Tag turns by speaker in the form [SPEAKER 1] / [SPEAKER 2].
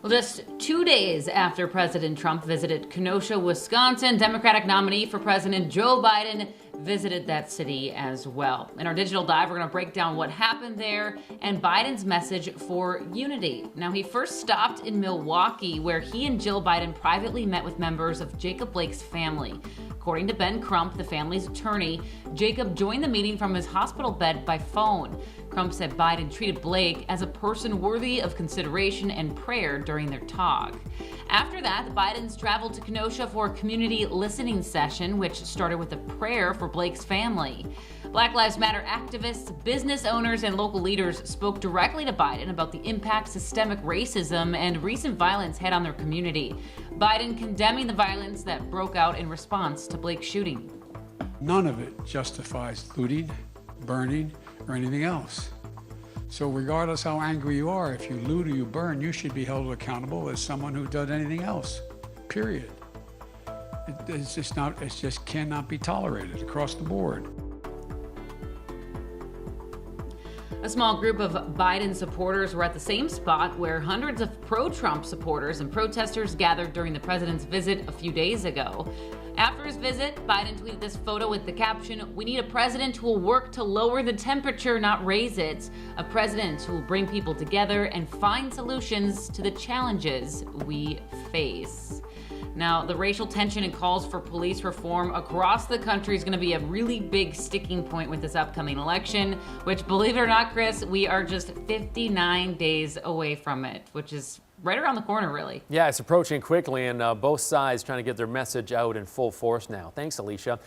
[SPEAKER 1] Well, just 2 days after President Trump visited Kenosha, Wisconsin, Democratic nominee for President Joe Biden visited that city as well. In our digital dive, we're going to break down what happened there and Biden's message for unity. Now, he first stopped in Milwaukee, where he and Jill Biden privately met with members of Jacob Blake's family. According to Ben Crump, the family's attorney, Jacob joined the meeting from his hospital bed by phone. Crump said Biden treated Blake as a person worthy of consideration and prayer during their talk. After that, the Bidens traveled to Kenosha for a community listening session, which started with a prayer for Blake's family. Black Lives Matter activists, business owners, and local leaders spoke directly to Biden about the impact systemic racism and recent violence had on their community. Biden condemning the violence that broke out in response to Blake's shooting.
[SPEAKER 2] None of it justifies looting, burning, or anything else. So regardless how angry you are, if you loot or you burn, you should be held accountable as someone who does anything else, period. It just cannot be tolerated across the board.
[SPEAKER 1] A small group of Biden supporters were at the same spot where hundreds of pro-Trump supporters and protesters gathered during the president's visit a few days ago. After his visit, Biden tweeted this photo with the caption, "We need a president who will work to lower the temperature, not raise it. A president who will bring people together and find solutions to the challenges we face." Now, the racial tension and calls for police reform across the country is going to be a really big sticking point with this upcoming election, which, believe it or not, Chris, we are just 59 days away from it, which is right around the corner, really.
[SPEAKER 3] Yeah, it's approaching quickly, and both sides trying to get their message out in full force now. Thanks, Alicia.